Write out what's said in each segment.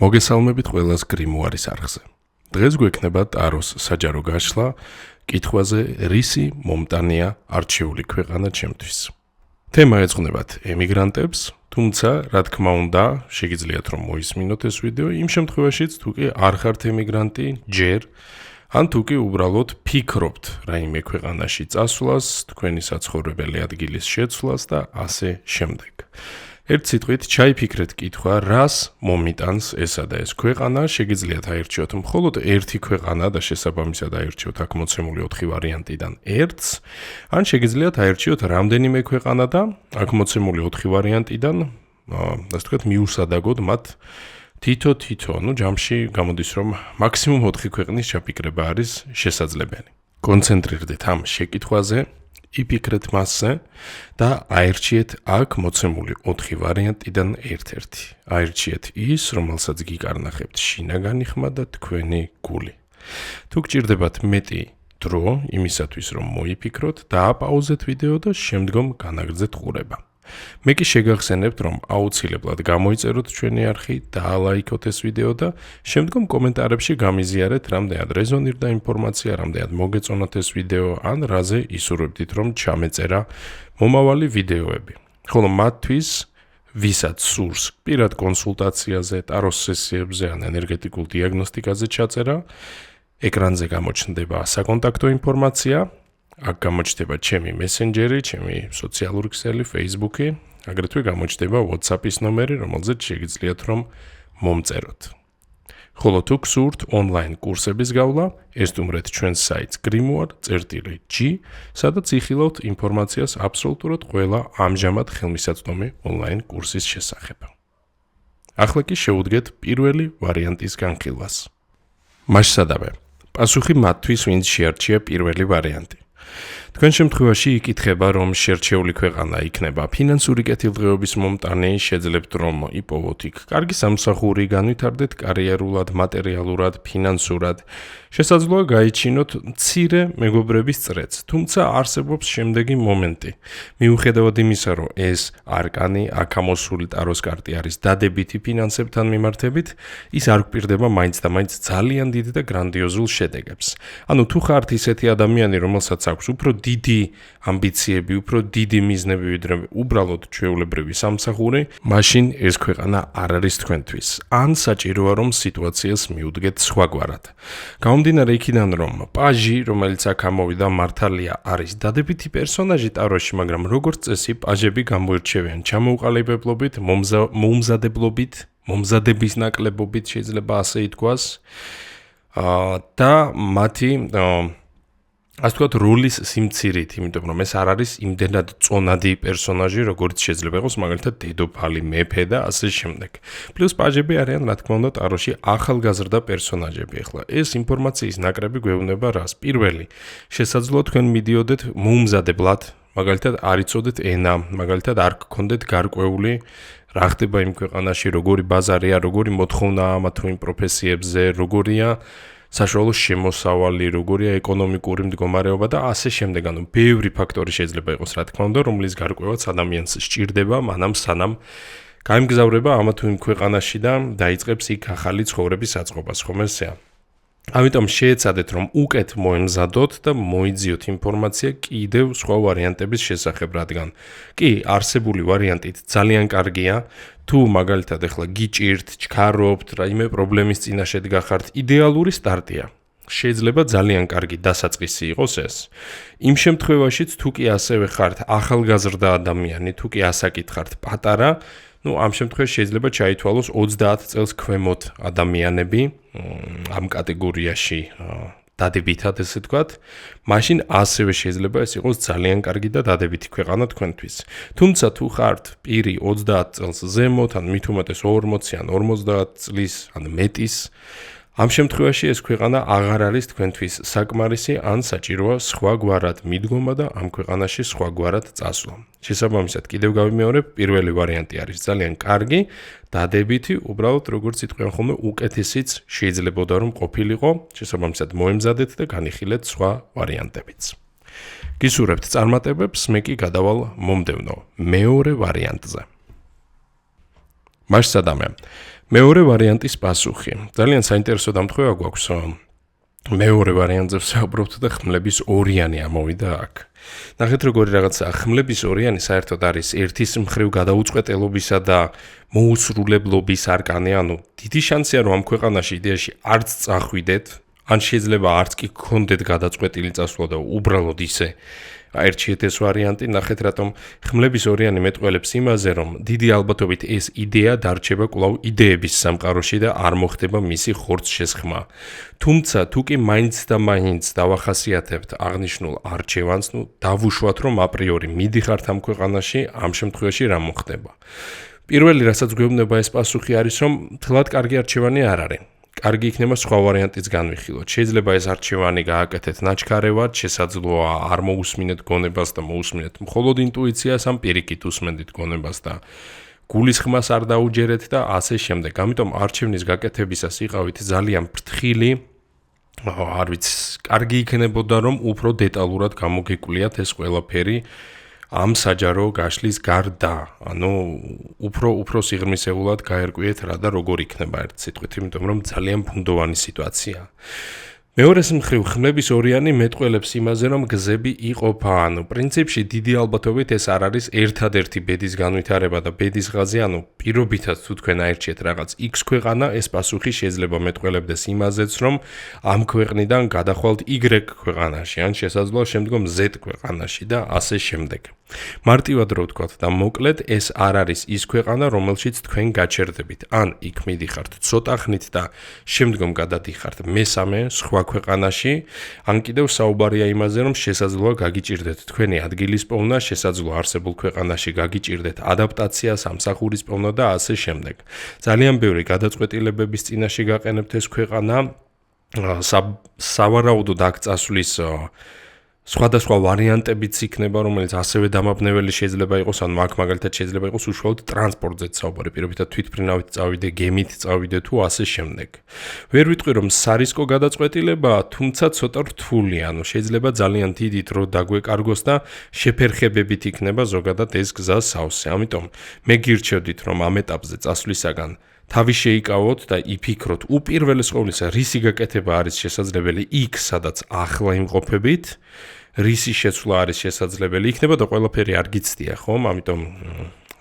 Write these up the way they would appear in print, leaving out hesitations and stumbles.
მოგესალმებით ყველას გრიმუარის არხზე. დღეს გვექნება ტაროს საჯარო გაშლა კითხვაზე რისი მომტანია არჩეული ქვეყანა ჩემთვის. თემა ეძღვნებათ ემიგრანტებს, თუმცა რა თქმა უნდა, შეგიძლიათ რომ მოისმინოთ ეს ვიდეო იმ შემთხვევაშიც თუ კი არ ხართ ემიგრანტი ჯერ ან თუ კი უბრალოდ ფიქრობთ რაიმე ქვეყანაში წასვლას, თქვენი საცხოვრებელი ადგილის შეცვლას და ასე შემდეგ. ერთ სიტყვით ჩაიფიქრეთ კითხვა, რას მომიტანს ესა და ეს ქვეყანა, შეგიძლიათ აირჩიოთ მხოლოდ ერთი ქვეყანა და შესაბამისად აირჩიოთ აქ მოცემული 4 ვარიანტიდან ერთს, ან შეგიძლიათ აირჩიოთ რამდენიმე ქვეყანა და აქ მოცემული 4 ვარიანტიდან, ასე ვთქვათ, მიუსადაგოთ მათ თითო, ჯამში გამოდის რომ მაქსიმუმ 4 ქვეყნის ჩაფიქრება არის შესაძლებელი. კონცენტრირდეთ ამ შეკითხვაზე, იფიქრეთ მასზე და აირჩიეთ აქ მოცემული 4 ვარიანტიდან ერთ-ერთი. აირჩიეთ ის, რომელსაც გიკარნახებთ შინაგანი ხმა და თქვენი გული. თუ გჭირდებათ მეტი დრო იმისათვის, რომ მოიფიქროთ, დააპაუზეთ ვიდეო და შემდგომ განაგრძეთ ყურება. მე კი შეგახსენებთ, რომ აუცილებლად გამოიწეროთ ჩვენი არხი, დაალაიქოთ ეს ვიდეო და შემდგომ კომენტარებში გამიზიარეთ, რამდენად რეზონირდა ინფორმაცია, რამდენად მოგეწონათ ეს ვიდეო, ან რაზე ისურვებდით, რომ ჩამეწერა მომავალი ვიდეოები. ხოლო მათთვის, ვისაც სურს პირად კონსულტაციაზე, ტაროს სესიებზე ან ენერგეტიკულ დიაგნოსტიკაზე ჩაწერა, ეკრანზე გამოჩნდება საკონტაქტო ინფორმაცია. აქ გამოჩნდება ჩემი მესენჯერი, ჩემი სოციალური ქსელი, Facebook-ი, აგრეთვე გამოჩნდება WhatsApp-ის ნომერი, რომელზეც შეგიძლიათ რომ მომწეროთ. ხოლო თუ გსურთ ონლაინ კურსების გავლა, ესტუმრეთ ჩვენს საიტს grimoire.g, სადაც იხილავთ ინფორმაციას აბსოლუტურად ყველა ამჟამად ხელმისაწვდომი ონლაინ კურსის შესახებ. ახლა კი შევუდგეთ პირველი ვარიანტის განხილვას. მასშტაბე. პასუხი მათთვის, ვინც შეარჩია პირველი ვარიანტი. თქვენ შემთხვევაში იკითხება, რომ შერჩეული ქვეყანა იქნება ფინანსური კეთილდღეობის მომტანი, შეძლებთ რომ იპოვოთ იქ კარგი სამსახური, განვითარდეთ კარიერულად, მატერიალურად, ფინანსურად. შესაძლოა გაიჩინოთ მცირე მეგობრების წრეც, თუმცა არსებობს შემდეგი მომენტი. მიუხედავად იმისა, რომ ეს არკანი, აქ ამოსული ტაროს კარტი არის დადებითი ფინანსებთან მიმართებით, ის არ გვპირდება მაინც და მაინც ძალიან დიდ და გრანდიოზულ შედეგებს. ანუ თუ ხართ ისეთი ადამიანი, რომელსაც აქვს უფრო დიდი ამბიციები, უფრო დიდი მიზნები, ვიდრე უბრალოდ ჩვეულებრივი სამსახური, მაშინ ეს ქვეყანა არ არის თქვენთვის. ან საჭიროა რომ სიტუაციას მიუდგეთ სხვაგვარად. გამომდინარე იქიდან, რომ პაჟი, რომელიც აქ ამოვიდა, მართალია არის დადებითი პერსონაჟი ტაროში, მაგრამ როგორც წესი, პაჟები გამოირჩევიან ჩამოუყალიბებლობით, მომზადების ნაკლებობით, შეიძლება ასე ითქვას, და მათი ასე ვთქვათ, როლის სიმცირით, იმიტომ რომ ეს არ არის იმდენად წონადი პერსონაჟი, როგორც შეიძლება იყოს მაგალითად დედოფალი, მეფე და ასე შემდეგ. პლუს პაჟები არიან, რა თქმა უნდა, ტაროში ახალგაზრდა პერსონაჟები. ახლა ეს ინფორმაციის ნაკრები გვეუბნება რას? პირველი, შესაძლოა თქვენ მიდიოდეთ მოუმზადებლად, მაგალითად არ იცოდეთ ენა, მაგალითად არ გქონდეთ გარკვეული რა ხდება იმ ქვეყანაში, როგორი ბაზარია, როგორი მოთხოვნაა ამა თუ იმ პროფესიებზე, როგორია საშუალო შემოსავალი, როგორია ეკონომიკური მდგომარეობა და ასე შემდეგ. ანუ ბევრი ფაქტორი შეიძლება იყოს, რა თქმა უნდა, რომლის გარკვევაც ადამიანს სჭირდება, მანამ სანამ გაემგზავრება ამა თუ იმ ქვეყანაში და დაიწყებს იქ ახალი ცხოვრების აწყობას, ხომ ესეა? ამიტომ შეეცადეთ, რომ უკეთ მოემზადოთ და მოიძიოთ ინფორმაცია კიდევ სხვა ვარიანტების შესახებ, რადგან კი არსებული ვარიანტით ძალიან კარგია, თუ მაგალითად ახლა გიჭირთ, ჩქარობთ, რაიმე პრობლემის წინაშე დგახართ, იდეალური სტარტია. შეიძლება ძალიან კარგი დასაწყისი იყოს ეს. იმ შემთხვევაშიც თუ კი ასევე ხართ ახალგაზრდა ადამიანი, თუ კი ასაკით ხართ პატარა, ამ შემთხვევაში შეიძლება ჩაითვალოს 30 წელს ქვემოთ ადამიანები ამ კატეგორიაში დადებითად, ესე ვთქვათ, მაშინ ასევე შეიძლება ეს იყოს ძალიან კარგი და დადებითი ქვეყანა თქვენთვის. თუმცა თუ ხართ პირი 30 წელს ზემოთ, ან მით უმეტეს 40 ან 50 წლის, ან მეტის, ამ შემთხვევაში ეს ქვეყანა აღარ არის თქვენთვის საკმარისი, ან საჭიროა სხვაგვარად მიდგომა და ამ ქვეყანაში სხვაგვარად წასვლა. შესაბამისად, კიდევ გავიმეორებ, პირველი ვარიანტი არის ძალიან კარგი, დადებითი, უბრალოდ როგორც იტყვიან ხოლმე, უკეთესიც შეიძლებოდა რომ ყოფილიყო, შესაბამისად მოემზადეთ და განიხილეთ სხვა ვარიანტებიც. გისურვებთ წარმატებებს, მე კი გადავალ მომდევნო, მეორე ვარიანტზე. მასშტაბე. მეორე ვარიანტის პასუხი. ძალიან საინტერესო დამტყვევა გვაქვს. მეორე ვარიანტზე ვსაუბრობთ და ხმლების ორიანი ამოვიდა აქ. ნახეთ როგორი რაღაცა ხმლების ორიანი საერთოდ არის ერთის მხრივ გადაუწყვეტელობისა და მოუსრულებლობის არკანი, ანუ დიდი შანსია რომ ამ ქვეყანაში იდეაში არც წახვიდეთ, ან შეიძლება არც კი გქონდეთ გადაწყვეტილი წასვლა და უბრალოდ ისე აერჩიეთ ეს ვარიანტი. ნახეთ რატომ ხმლების ორიანი მეტყველებს იმაზე, რომ დიდი ალბათობით ეს იდეა დარჩება კვლავ იდეების სამყაროში და არ მოხდება მისი ხორცშესხმა. თუმცა თუ კი მაინც და მაინც დავახასიათებთ აღნიშნულ არჩევანს, დავუშვათ რომ აპრიორი მიდიხართ ამ ქვეყანაში, ამ შემთხვევაში რა მოხდება. პირველი რასაც გვეუბნება ეს პასუხი არის, რომ მთლად კარგი არჩევანი არ არის. კარგი იქნება სხვა ვარიანტიც განვიხილოთ. შეიძლება ეს არჩევანი გააკეთეთ ნაჩქარევად, შესაძლოა არ მოусმინეთ გონებას და მოусმინეთ მხოლოდ ინტუიციას, ამ პირიქით უსმენდით გონებას და გულისხმას არ დაუჯერეთ და ასე შემდეგ. ამიტომ არჩევნის გაკეთებისას იყავით ძალიან ფრთხილი. არ ვიცი, კარგი იქნებოდა რომ უფრო დეტალურად გამოგეკულიათ ეს ყველაფერი ამ საჯარო გაშლის გარდა, ანუ უფრო სიღრმისეულად გაერკვიეთ რა და როგორ იქნება ერთ სიტყვით, იმიტომ რომ ძალიან ბუნდოვანი სიტუაცია. მეორეს მხრივ ხმლების ორიანი მეტყველებს იმაზე, რომ გზები იყოფა, ანუ პრინციპში დიდი ალბათობით ეს არ არის ერთადერთი ბედის განვითარება და ბედის ღაზი, ანუ პირობითად თუ თქვენ აერჩიეთ რაღაც X ქვეყანა, ეს პასუხი შეიძლება მეტყველებდეს იმაზეც, რომ ამ ქვეყნიდან გადახვალთ Y ქვეყანაში, ან შესაძლოა შემდგომ Z ქვეყანაში და ასე შემდეგ. მარტივად რო ვთქვათ და მოკლედ, ეს არ არის ის ქვეყანა, რომელშიც თქვენ გაჩერდებით. ან იქ მიდიხართ ცოტა ხნით და შემდგომ გადადიხართ მესამე სხვა ქვეყანაში, ან კიდევ საუბარია იმაზე, რომ შესაძლოა გაგიჭირდეთ თქვენი ადგილის პოვნა, შესაძლოა არსებულ ქვეყანაში გაგიჭირდეთ ადაპტაცია, სამსახურის პოვნა და ასე შემდეგ. ძალიან ბევრი გადაწყვეტილებების წინაშე გაყენებთ ეს ქვეყანა, სავარაუდოდ აქ წასვლის სხვადასხვა ვარიანტებიც იქნება, რომელიც ასევე დამაბნეველი შეიძლება იყოს, ანუ აქ მაგალითად შეიძლება იყოს უშუალოდ ტრანსპორტზეც საუბარი, პირობითად თვითმფრინავით წავიდე, გემით წავიდე თუ ასე შემდეგ. ვერ ვიტყვი რომ სარისკო გადაწყვეტილებაა, თუმცა ცოტა რთული, ანუ შეიძლება ძალიან დიდი დრო დაგვეკარგოს და შეფერხებებით იქნება ზოგადად ეს გზა სავსე. ამიტომ მე გირჩევდით რომ ამ ეტაპზე წასვლისაგან თავი შეიკავოთ და იფიქროთ უპირველეს ყოვლისა რისი გაკეთება არის შესაძლებელი იქ, სადაც ახლა იმყოფებით, რისი შეცვლა არის შესაძლებელი იქნება და ყველაფერი არ გიცდია, ხომ? ამიტომ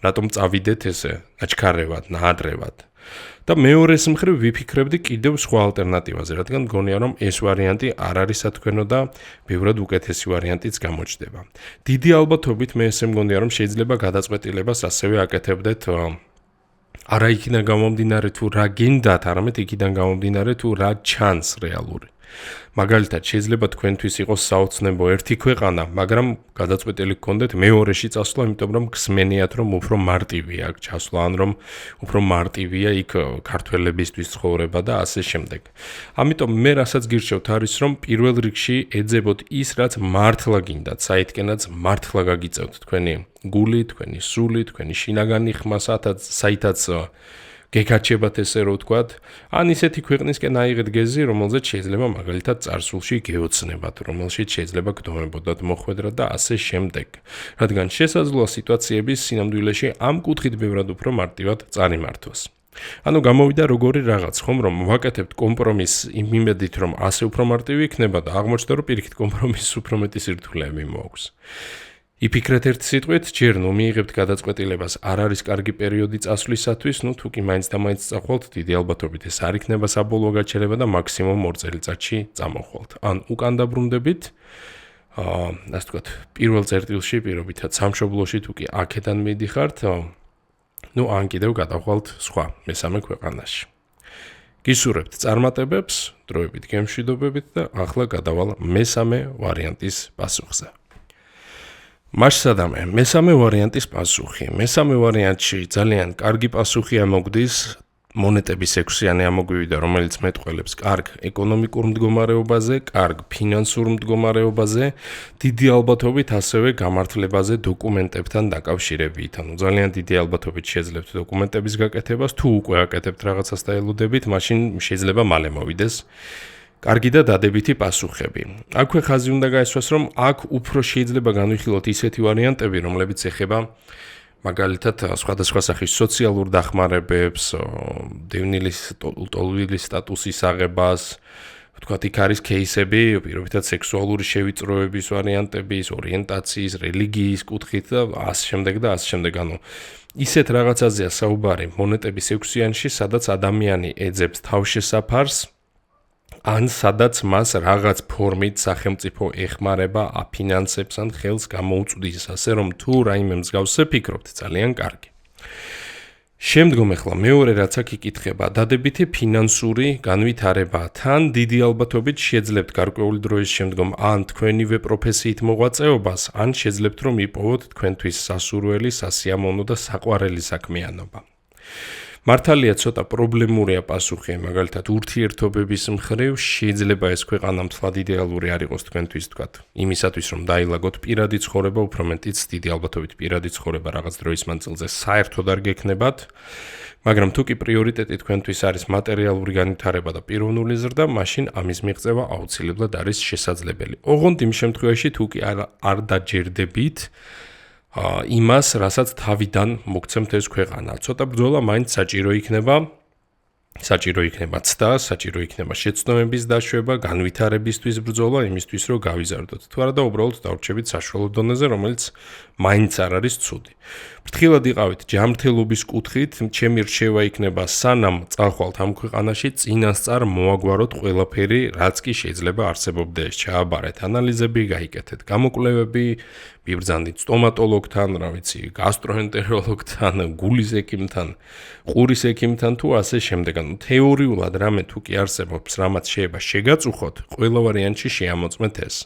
რატომ წავიდეთ ესე აჩქარევად, ნაადრევად. და მეორეს მხრივ ვიფიქრებდი კიდევ სხვა ალტერნატივაზე, რადგან მგონია რომ ეს ვარიანტი არ არის სათქვენო და ბევრად უკეთესი ვარიანტიც გამოჩნდება. დიდი ალბათობით მე ესე მგონია რომ შეიძლება გადაწყვეტილებას ასევე აკეთებდეთ არა იქიდან გამომდინარე თუ რა გინდათ, არამედ იქიდან გამომდინარე თუ რა ჩანს რეალური. მაგალითად, შეიძლება თქვენთვის იყოს საოცნებო ერთი ქვეყანა, მაგრამ გადაწყვეტილი გქონდეთ მეორეში წასვლა, იმიტომ რომ გსმენიათ რომ უფრო მარტივია აქ ჩასვლა, ან რომ უფრო მარტივია იქ ქართველებისთვის ცხოვრება და ასე შემდეგ. ამიტომ მე რასაც გირჩევთ არის რომ პირველ რიგში ეძებოთ ის, რაც მართლა გინდათ, საითკენაც მართლა გაგიწევთ თქვენი გული, თქვენი სული, თქვენი შინაგანი ხმა, საითაც გეკაჩებათ ესე რო ვთქვათ, ან ისეთი ქვეყნისკენ აიღეთ გეზი, რომელზეც შეიძლება მაგალითად წარსულში გეოცნებათ, რომელშიც შეიძლება გდომებოდათ მოხვედრა და ასე შემდეგ. რადგან შესაძლოა სიტუაციების სინამდვილეში ამ კუთხით ბევრად უფრო მარტივად წარიმართოს. ანუ გამოვიდა როგორი რაღაც, ხომ, რომ ვაკეთებთ კომპრომისს იმ იმედით, რომ ასე უფრო მარტივი იქნება და აღმოჩნდა, რომ პირიქით კომპრომისს უფრო მეტი სირთულეები მოაქვს. იფიქრეთ ერთ სიტყვით, ჯერ მიიღებთ გადაწყვეტილებას, არ არის კარგი პერიოდი წასვლისათვის, თუ კი მაინც და მაინც წახვალთ, დიდი ალბათობით ეს არ იქნება საბოლოო გაჩერება და მაქსიმუმ 2 წელიწადში წამოხვალთ. ან უკან დაბრუნდებით, ასე ვთქვათ, პირველ წერტილში პირობითად სამშობლოში თუ კი აქედან მიდიხართ, ან კიდევ გადახვალთ სხვა მესამე ქვეყანაში. გისურვებთ წარმატებებს, დროებით გემშვიდობებით და ახლა გადავალ მესამე ვარიანტის პასუხზე. მასშტაბი მესამე ვარიანტის პასუხი. მესამე ვარიანტში ძალიან კარგი პასუხია მოგდის მონეტების 6-იანი ამოგვივიდა, რომელიც მეტყველებს კარგ ეკონომიკურ მდგომარეობაზე, კარგ ფინანსურ მდგომარეობაზე, დიდი ალბათობით ასევე გამართლებაზე დოკუმენტებთან დაკავშირებით. ანუ ძალიან დიდი ალბათობით შეძლებთ დოკუმენტების გაკეთებას, თუ უკვე აკეთებთ რაღაცას და ელოდებით, მაშინ შეიძლება მალე მოვიდეს კარგი და დადებითი პასუხები. აქვე ხაზი უნდა გაესვას, რომ აქ უფრო შეიძლება განვიხილოთ ისეთი ვარიანტები, რომლებიც ეხება მაგალითად, სხვადასხვა სახის სოციალურ დახმარებებს, დევნილის ტოლვილის სტატუსის აღებას, თქვათ, იქ არის кейსები, პირობითად სექსუალური შევიწროების ვარიანტების, ორიენტაციის, რელიგიის კუთხით და ასე შემდეგ. ისეთ რაღაცაზეა საუბარი მონეტების 6-იანში, სადაც ადამიანი ეძებს თავშესაფარს, ან სადაც მას რაღაც ფორმით სახელმწიფო ეხმარება, აფინანსებს ან ხელს გამოუწვდის, ასე რომ თუ რაიმე მსგავსზე ფიქრობთ, ძალიან კარგი. შემდგომ ახლა მეორე რაც აქ იკითხება, დადებითი ფინანსური განვითარება. თან დიდი ალბათობით შეძლებთ გარკვეული დროის შემდგომ ან თქვენივე პროფესიით მოღვაწეობას, ან შეძლებთ რომ იპოვოთ თქვენთვის სასურველი, სასიამოვნო და საყვარელი საქმიანობა. მართალია ცოტა პრობლემურია პასუხი, მაგალითად ურთიერთობების მხრივ შეიძლება ეს ქვეყანა მთლად იდეალური არ იყოს თქვენთვის, თქვათ, იმისათვის რომ დაილაგოთ პირადი ცხოვრება, უფრო მეტიც დიდი ალბათობით პირადი ცხოვრება რაღაც დროის მანძილზე საერთოდ არ გექნებათ, მაგრამ თუ კი პრიორიტეტი თქვენთვის არის მატერიალური განვითარება და პიროვნული ზრდა, მაშინ ამის მიღწევა აუცილებლად არის შესაძლებელი. ოღონდ იმ შემთხვევაში თუ კი არ დაჯერდებით იმას, რასაც თავიდან მოგცემთ ეს ქვეყანა. ცოტა ბრძოლა მაინც საჭირო იქნება ცდა, საჭირო იქნება შეცდომების დაშვება, განვითარებისთვის ბრძოლა, იმისთვის რომ გავიზარდოთ. თუ არა და უბრალოდ დავრჩებით საშუალო დონეზე, რომელიც მაინც არ არის ცუდი. ფრთხილად იყავით ჯანმრთელობის კუთხით, ჩემი რჩევა იქნება სანამ წახვალთ ამ ქვეყანაში, წინასწარ მოაგვაროთ ყველაფერი, რაც კი შეიძლება არსებობდეს. ჩააბარეთ ანალიზები, გაიკეთეთ გამოკვლევები, მიბრძანდით სტომატოლოგთან, გასტროენტეროლოგთან, გულის ექიმთან, ყურის ექიმთან თუ ასე შემდეგ. თეორიულად რამე თუ კი არსებობს, რამაც შეიძლება შეგაწუხოთ, ყველა ვარიანტში შეამოწმეთ ეს.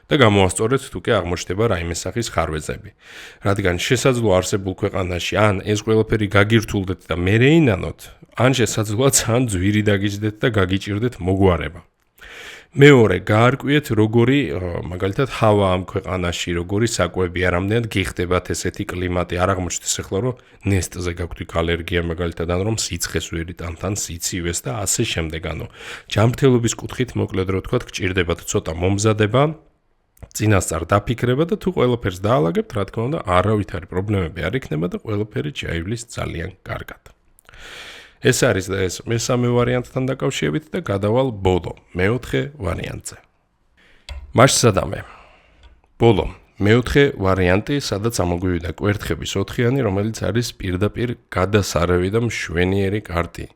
და გამოასწორეთ თუ კი აღმოჩნდება რაიმე სახის ხარვეზები. რადგან შესაძლოა არსებულ ქვეყანაში ან ეს ყველაფერი გაგირთულდეთ და მერე ინანოთ, ან შესაძლოა ძალიან ძვირი დაგიჯდეთ და გაგიჭირდეთ მოგვარება. მეორე, გაარკვიეთ როგორი მაგალითად ჰავა ამ ქვეყანაში, როგორი საკვები, რამდენად გიხდებათ ესეთი კლიმატი, არ აღმოჩნდეს ახლა რომ ნესტზე გაქვთ ალერგია მაგალითად, ან რომ სიცხეს ვერით ან სიცივეს და ასე შემდეგ. ჯანმრთელობის კუთხით მოკლედ რო ვთქვათ, გჭირდებათ ცოტა მომზადება, წინასწარ დაფიქრება და თუ ყველაფერს დაალაგებთ, რა თქმა უნდა, არავითარი პრობლემები არ იქნება და ყველაფერი ჩაივლის ძალიან კარგად. ეს არის და ეს მესამე ვარიანტთან დაკავშირებით და გადავალ ბოლო, მეოთხე ვარიანტზე. მასშტაბი. ბოლო, მეოთხე ვარიანტი, სადაც ამოგვივიდა კვერთხების 4-იანი, რომელიც არის პირდაპირ გადასარევი და მშვენიერი კარტი.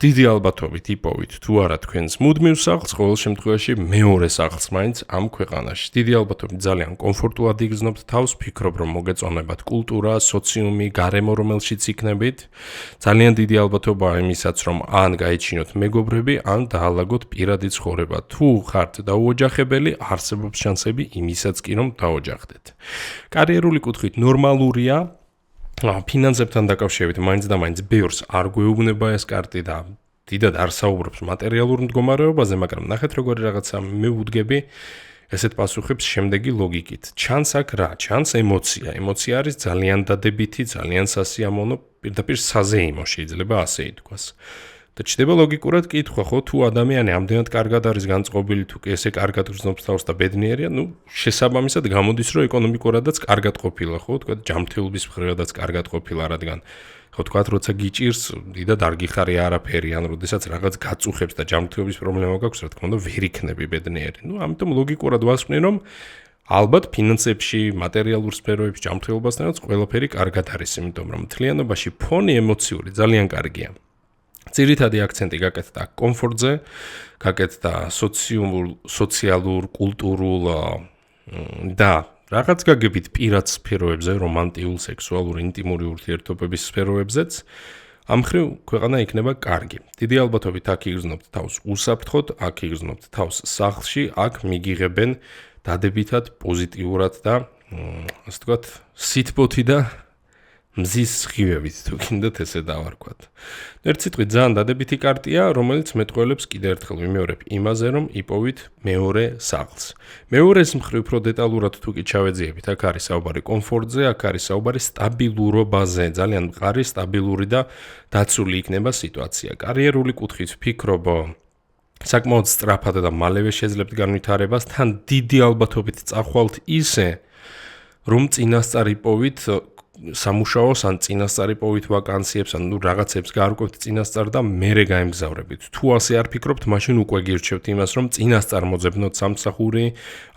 დიდი ალბათობით იპოვით თუ არა თქვენს მუდმივ სახლს, ყოველ შემთხვევაში მეორე სახლს მაინც ამ ქვეყანაში. დიდი ალბათობით ძალიან კომფორტულად იგრძნობთ თავს, ფიქრობ რომ მოგეწონებათ კულტურა, სოციუმი, გარემო რომელშიც იქნებით. ძალიან დიდი ალბათობაა იმისაც, რომ ან გაიჩინოთ მეგობრები, ან დაალაგოთ პირადი ცხოვრება. თუ ხართ დაუოჯახებელი, არსებობს შანსები იმისაც კი რომ დაოჯახდეთ. კარიერული კუთხით ნორმალურია, ფინანსებთან დაკავშირებით მაინც და მაინც ბევრს არ გვეუბნება ეს კარტი და დიდად არ საუბრობს მატერიალურ მდგომარეობაზე, მაგრამ ნახეთ როგორი რაღაცა მივუდგები ესეთ პასუხებს შემდეგი ლოგიკით. ჩანს აქ რა? ჩანს ემოცია. ემოცია არის ძალიან დადებითი, ძალიან სასიამოვნო, პირდაპირ საზეიმო შეიძლება ასე ითქვას. და ჩდება ლოგიკურად კითხვა, ხო, თუ ადამიანი ამდენად კარგად არის განწყობილი, თუ კი ესე კარგად გრძნობს თავს და ბედნიერია, შესაბამისად გამოდის, რომ ეკონომიკურადაც კარგად ყოფილა, ხო, თქვა ჯანმრთელობის მხრევადაც კარგად ყოფილა, რადგან ხო თქვა, როცა გიჭირს, დიდად არ გიხარი არაფერი, ან როდესაც რაღაც გაწუხებს და ჯანმრთელობის პრობლემა გაქვს, რა თქმა უნდა, ვერ იქნები ბედნიერი. ამიტომ ლოგიკურად ვასწრებ, რომ ალბათ ფინანსებში, მატერიალურ სფეროებში, ჯანმრთელობასთანაც ყველაფერი კარგად არის, იმიტომ რომ მთლიანობაში ფონი ემოციური ძალიან კარგია. ძირითადი აქცენტი გაკეთდა კომფორტზე, გაკეთდა სოციალურ, კულტურულ და რაღაც გაგებით პირად სფეროებზე, რომანტიულ, სექსუალურ, ინტიმური ურთიერთობების სფეროებზეც, ამ მხრივ ქვეყანა იქნება კარგი. დიდი ალბათობით აქ იგრძნობთ თავს უსაფრთხოდ, აქ იგრძნობთ თავს სახლში, აქ მიგიღებენ დადებითად, პოზიტიურად და ასე ვთქვათ, სითბოთი და მზის სხივებით, თუ გინდათ ესე დავარქვათ. ერთ სიტყვით ძალიან დადებითი კარტია, რომელიც მეტყველებს კიდევ ერთხელ ვიმეორებ იმაზე, რომ იპოვით მეორე სახლს. მეორეს მხრივ უფრო დეტალურად თუ კი ჩავეძიებით, აქ არის საუბარი კომფორტზე, აქ არის საუბარი სტაბილურობაზე, ძალიან მყარი, სტაბილური და დაცული იქნება სიტუაცია. კარიერული კუთხით ვფიქრობ, საკმაოდ სწრაფად და მალევე შეძლებთ განვითარებას, თან დიდი ალბათობით წახვალთ ისე, რომ წინასწარ იპოვით სამუშაოს ან წინასწარი პოვით ვაკანსიებს, ან რაღაცებს გაარკვევთ წინასწარ და მერე გაემგზავრებით. თუ ასე არ ფიქრობთ, მაშინ უკვე გირჩევთ იმას, რომ წინასწარ მოძებნოთ სამსახური,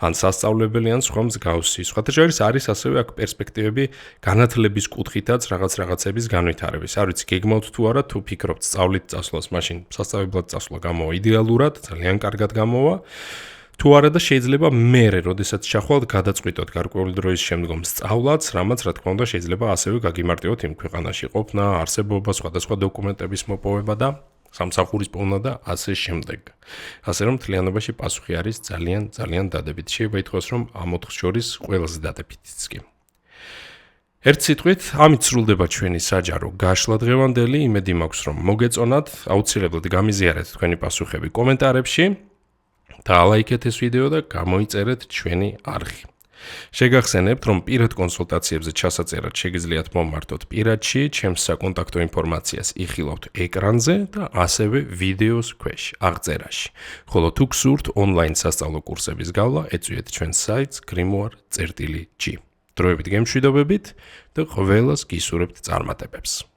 ან სასწავლებელი, ან სხვა მსგავსი. სხვათა შორის არის ასევე აქ პერსპექტივები განათლების კუთხითაც რაღაცების განვითარების. არ ვიცი, გეგმავთ თუ არა, თუ ფიქრობთ სწავლით წასვლას, მაშინ სასწავლებლად წასვლა გამოვა იდეალურად, ძალიან კარგად გამოვა. თუ არა და შეიძლება მერე, როდესაც ჩახვალთ, გადაწყვიტოთ გარკვეული დროის შემდგომ სწავლაც, რამაც რა თქმა უნდა შეიძლება ასევე გაგიმარტივოთ იმ ქვეყანაში ყოფნა, არსებობა, სხვადასხვა დოკუმენტების მოპოვება და სამსახურის პოვნა და ასე შემდეგ. ასე რომ მთლიანობაში პასუხი არის ძალიან დადებითი. შეიძლება ითქვას, რომ ამ 4 შორის ყველაზე დადებითიც კი. ერთ სიტყვით, ამით სრულდება ჩვენი საჯარო გაშლა დღევანდელი. იმედი მაქვს, რომ მოგეწონათ, აუცილებლად გამიზიარეთ თქვენი პასუხები კომენტარებში. და ლაიქეთ ეს ვიდეო და გამოიწერეთ ჩვენი არხი. შეგახსენებთ, რომ პირად კონსულტაციებზე ჩასაწერად შეგიძლიათ მომმართოთ პირადში, ჩემს საკონტაქტო ინფორმაციას იხილავთ ეკრანზე და ასევე ვიდეოს ქვეშ, აღწერაში. ხოლო თუ გსურთ ონლაინ სასწავლო კურსების გავლა, ეწვიეთ ჩვენს საიტს grimoire.g. დროებით გემშვიდობებით და ყველას გისურვებთ წარმატებებს.